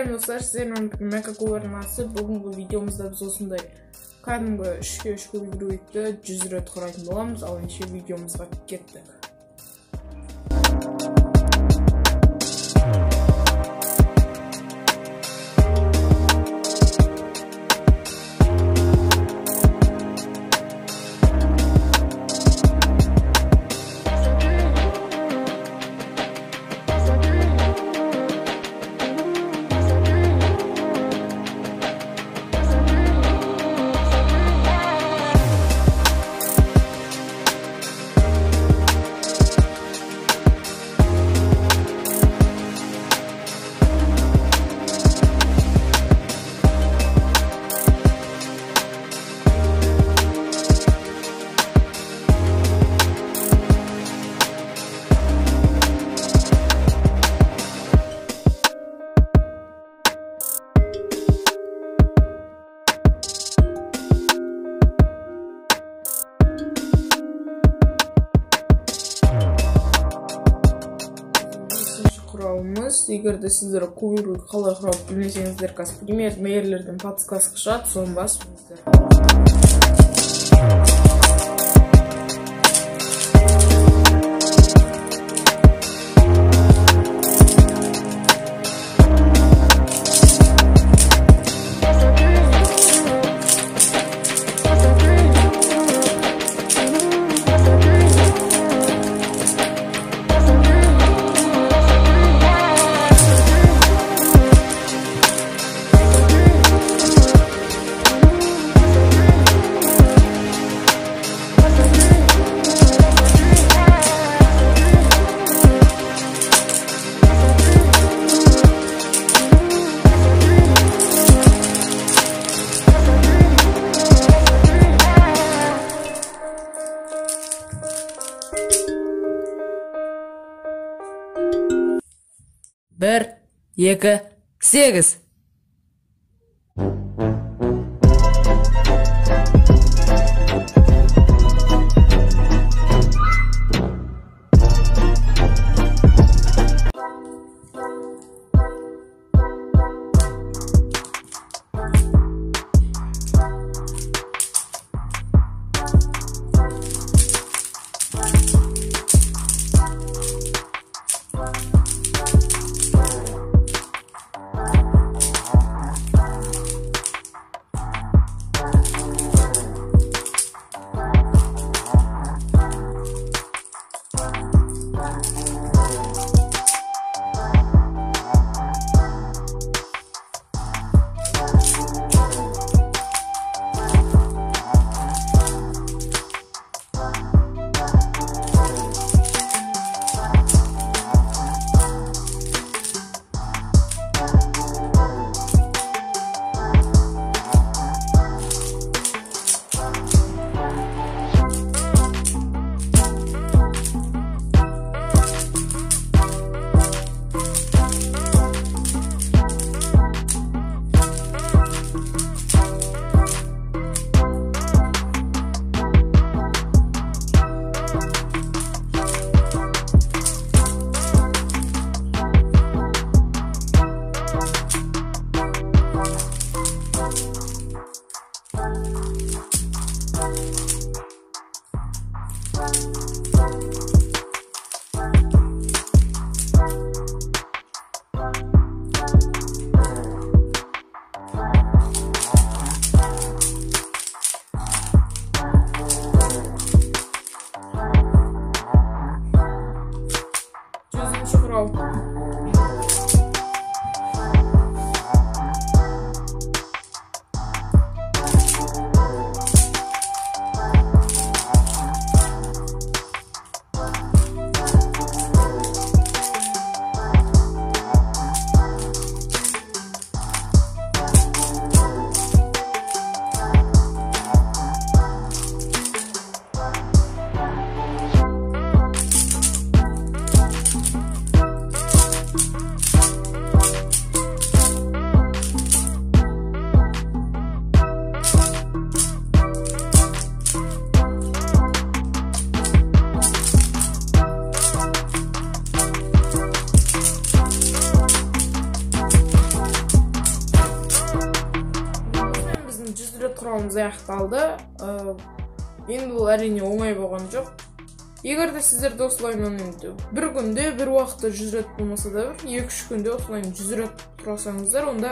Сәлем достар, сіздермен Макакуларнасы. Бүгінгі видеомызда біз осындай кәдімгі 3x3 кубик 100 рет құрайтын боламыз. Ал ендеше видеомызға кеттік. Құралымыз, егер де сіздер кубик қалай құрап білмесеңіздер, қазір примерлерден подсказка шығады, соны басыңыздар. Bir, екі, сегіз. құралымыз аяқталды. Енді бұл әрине оңай болған жоқ. Егер де сіздерді осылайынан енді бір күнде бір уақытта 100 рет болмаса да бір 2-3 күнде осылайынан 100 рет құрасаңыздар, онда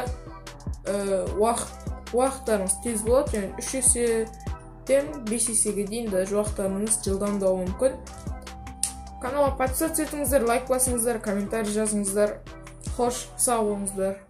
уақыттарыңыз тез болады, және 3 еседен 5 есеге дейін даже уақыттарыңыз жылдамдауы мүмкін. Каналға подписаться етіңіздер, лайк басыңыздар, комментарий жазыңыздар. Хош, сау болыңыздар.